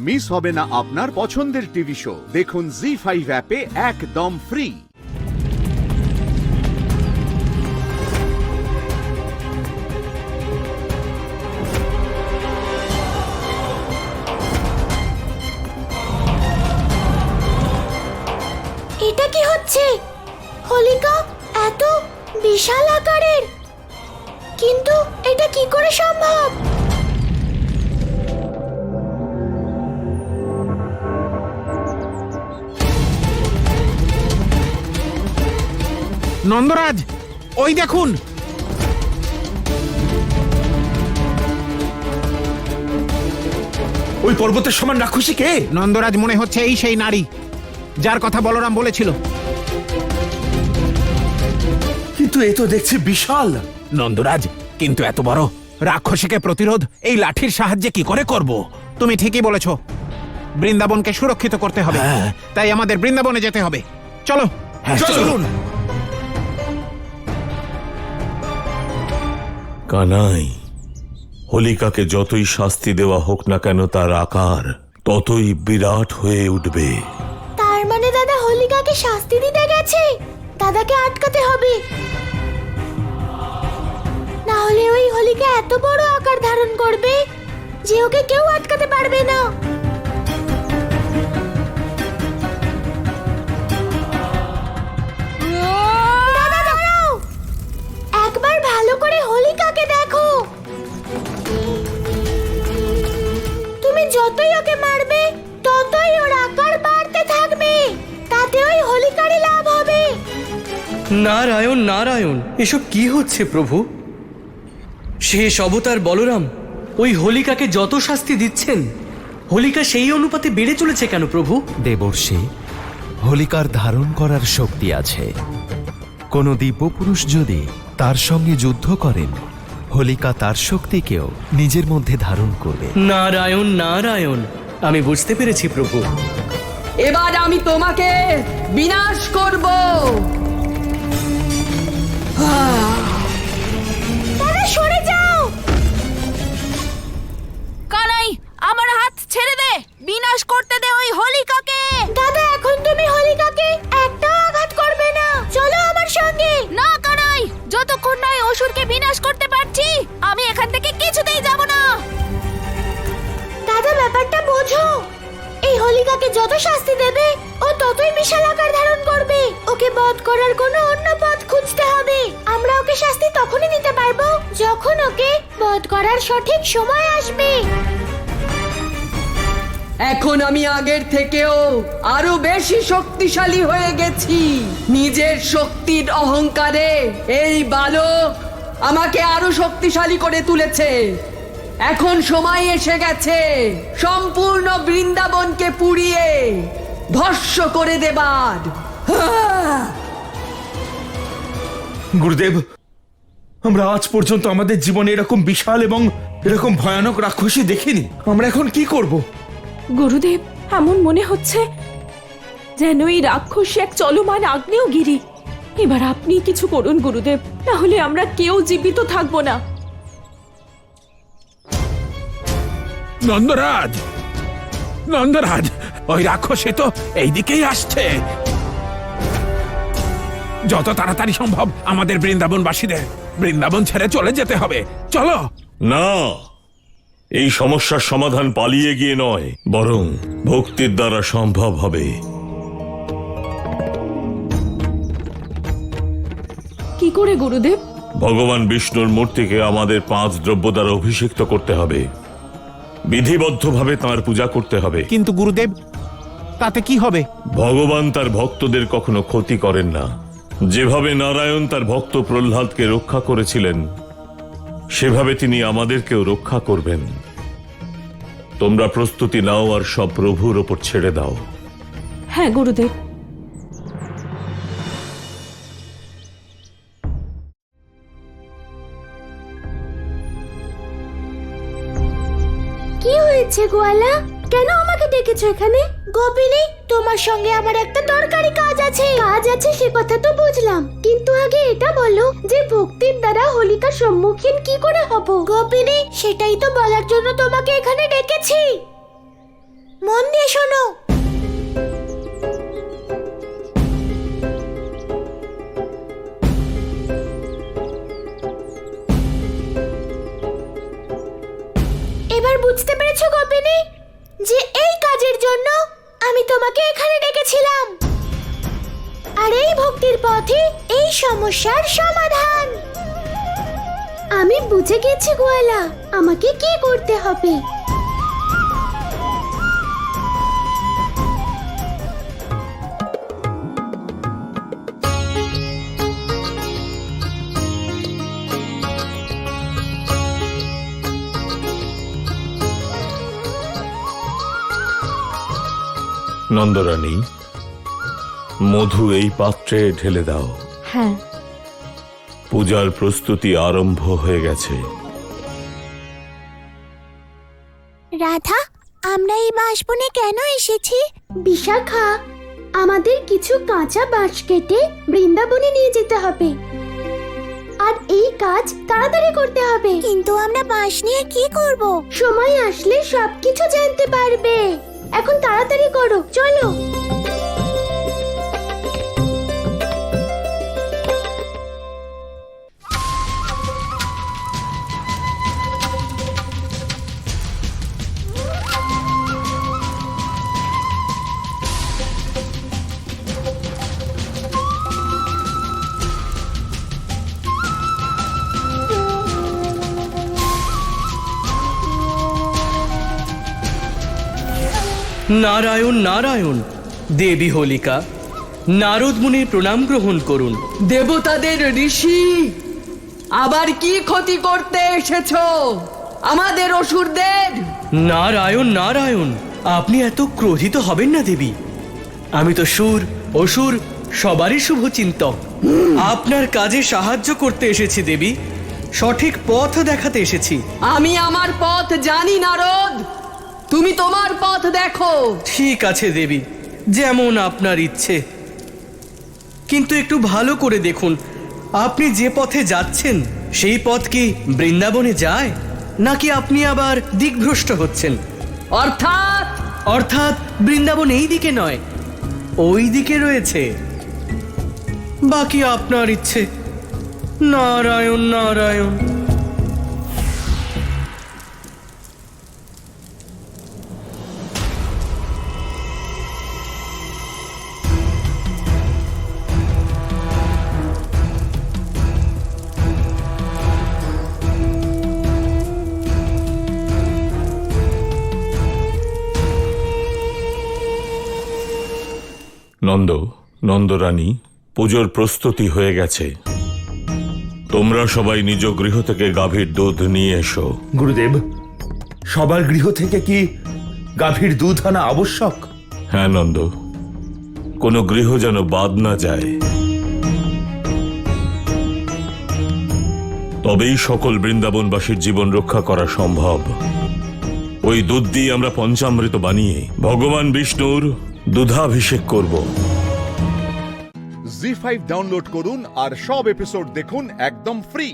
Miss হবে না আপনার পছন্দের টিভি শো। দেখুন জি5 অ্যাপে একদম ফ্রি। এটা কি হচ্ছে? হোলিকা এত বিশাল আকারের, কিন্তু এটা কি করে সম্ভব? নন্দরাজ, ওই দেখুন। ওই পর্বতের সমান রাক্ষসী কে? নন্দরাজ, মনে হচ্ছে এই সেই নারী যার কথা বলরাম বলেছিল। কিন্তু এ তো দেখছি বিশাল। নন্দরাজ, কিন্তু এত বড় রাক্ষসীকে প্রতিরোধ এই লাঠির সাহায্যে কি করে করব? তুমি ঠিকই বলেছ, বৃন্দাবনকে সুরক্ষিত করতে হবে। তাই আমাদের বৃন্দাবনে যেতে হবে। চলো। চলুন। কানাই, হোলিকাকে যতই শাস্তি দেওয়া হোক না কেন, তার আকার ততই বিরাট হয়ে উঠবে। তার মানে দাদা হোলিকাকে শাস্তি দিতে গেছে। দাদাকে আটকাতে হবে, না হলে ওই হোলিকা এত বড় আকার ধারণ করবে যে ওকে কেউ আটকাতে পারবে না। দাদা দাঁড়াও, একবার ভালো করে হোলিকাকে দেখো। তুমি যতই ওকে মারবে ততই ওর আকার বাড়তে থাকবে, তাতে ওই হোলিকারই লাভ হবে। নারায়ণ নারায়ণ, এসব কি হচ্ছে প্রভু? শেষ অবতার বলরাম ওই হোলিকাকে যত শাস্তি দিচ্ছেন, হোলিকা সেই অনুপাতে বেড়ে চলেছে কেন প্রভু? দেবর্ষি, হোলিকার ধারণ করার শক্তি আছে। কোনো দিব্যপুরুষ যদি তার সঙ্গে যুদ্ধ করেন, হোলিকা তার শক্তিকেও নিজের মধ্যে ধারণ করবে। নারায়ণ নারায়ণ, আমি বুঝতে পেরেছি প্রভু। এবার আমি তোমাকে বিনাশ করব। দাদা সরে যাও। কানাই, আমার হাত ছেড়ে দে। বিনাশ করতে দে ওই হোলিকাকে। দাদা এখন তুমি হোলিকাকে একটাও আঘাত করবে না, চলো আমার সঙ্গে। না কানাই, যতক্ষণ না এই অসুরকে বিনাশ করতে পারছি আমি এখান থেকে কিছুতেই যাব না। দাদা ব্যাপারটা বোঝো, এই হোলিকাকে যত শাস্তি দেবে ও ততই বিশাল আকার ধারণ করবে। ওকে বধ করার কোনো অন্য পথ খুঁজতে হবে। আমরা ওকে শাস্তি তখনই দিতে পারবো যখন ওকে বধ করার সঠিক সময় আসবে। এখন আমি আগের থেকেও আরো বেশি শক্তিশালী হয়ে গেছি। নিজের শক্তির অহংকারে এই বালক আমাকে আরো শক্তিশালী করে তুলেছে। এখন সময় এসে গেছে সম্পূর্ণ বৃন্দাবনকে পুড়িয়ে ধ্বংস করে দেবার। গুরুদেব, আমরা আজ পর্যন্ত আমাদের জীবনে এরকম বিশাল এবং এরকম ভয়ানক রাক্ষসী দেখিনি। আমরা এখন কি করব? গুরুদেব, এমন মনে হচ্ছে যেন এই রাক্ষসী এক চলমান আগ্নেয়গিরি। এবার আপনি কিছু করুন গুরুদেব, না হলে আমরা কেউ জীবিত থাকবো না। নন্দরাজ, নন্দরাজ, ওই রাক্ষসী তো এইদিকেই আসছে। যত তাড়াতাড়ি সম্ভব আমাদের বৃন্দাবনবাসীদের বৃন্দাবন ছেড়ে চলে যেতে হবে। চলো। না, এই সমস্যার সমাধান পালিয়ে গিয়ে নয়, বরং ভক্তির দ্বারা সম্ভব হবে। কি করে গুরুদেব? ভগবান বিষ্ণুর মূর্তিকে আমাদের 5 দ্রব্য দ্বারা অভিষিক্ত করতে হবে, বিধিবদ্ধভাবে তাঁর পূজা করতে হবে। কিন্তু গুরুদেব, তাতে কি হবে? ভগবান তার ভক্তদের কখনো ক্ষতি করেন না। যেভাবে নারায়ণ তার ভক্ত প্রহ্লাদকে রক্ষা করেছিলেন, সেভাবে তিনি আমাদেরকেও রক্ষা করবেন। তোমরা প্রস্তুতি নাও আর সব প্রভুর ওপর ছেড়ে দাও। হ্যাঁ গুরুদেব। কি হয়েছে গোয়ালা? কেন আমাকে ডেকেছো এখানে? গোপিনী, তোমার সঙ্গে আমার একটা দরকারি কাজ আছে। কাজ আছে সে কথা তো বুঝলাম, কিন্তু আগে এটা বলো যে ভক্তির দ্বারা হোলিকার সম্মুখীন কি করে হব? গোপিনী, সেটাই তো বলার জন্য তোমাকে এখানে ডেকেছি। তোমাকে এখানে ডেকেছিলাম। আর এই ভক্তির পথে এই সমস্যার সমাধান। আমি বুঝে গেছি গোয়ালা, আমাকে কি করতে হবে। নন্দরানী, মধু এই পাত্রে ঢেলে দাও। হ্যাঁ। পূজার প্রস্তুতি আরম্ভ হয়ে গেছে। রাধা, আমরা এই বাঁশবনে কেন এসেছি? বিশাখা, আমাদের কিছু কাঁচা বাঁশ কেটে বৃন্দাবনে নিয়ে যেতে হবে। আর এই কাজ তাড়াতাড়ি করতে হবে। কিন্তু আমরা বাঁশ নিয়ে কি করব? সময় আসলে সবকিছু জানতে পারবে। এখন তাড়াতাড়ি করো, চলো। নারায়ণ নারায়ণ। দেবী হোলিকা, নারদ মুনির প্রণাম গ্রহণ করুন। দেবতাদের ঋষি, আবার কি ক্ষতি করতে এসেছো আমাদের অসুরদের? নারায়ণ নারায়ণ, আপনি এত ক্রোধিত হবেন না দেবী। আমি তো সুর অসুর সবারই শুভচিন্তক। আপনার কাজে সাহায্য করতে এসেছি দেবী, সঠিক পথ দেখাতে এসেছি। আমি আমার পথ জানি নারদ, তুমি তোমার পথ দেখো। ঠিক আছে দেবী, যেমন আপনার ইচ্ছে। কিন্তু একটু ভালো করে দেখুন, আপনি যে পথে যাচ্ছেন সেই পথ কি বৃন্দাবনে যায়, নাকি আপনি আবার দিকভ্রষ্ট হচ্ছেন? অর্থাৎ অর্থাৎ বৃন্দাবন এই দিকে নয়, ওই দিকে রয়েছে। বাকি আপনার ইচ্ছে। নারায়ণ নারায়ণ। নন্দরানী, পুজোর প্রস্তুতি হয়ে গেছে। তোমরা সবাই নিজ গৃহ থেকে গাভীর দুধ নিয়ে এসো। গুরুদেব, সবার গৃহ থেকে কি গাভীর দুধ আনা আবশ্যক? হ্যাঁ নন্দ, কোনো গৃহ যেন বাদ না যায়। তবেই সকল বৃন্দাবনবাসীর জীবন রক্ষা করা সম্ভব। ওই দুধ দিয়ে আমরা পঞ্চামৃত বানিয়ে ভগবান বিষ্ণুর দুধাভিষেক করব। জি5 ডাউনলোড করুন আর সব এপিসোড দেখুন একদম ফ্রি।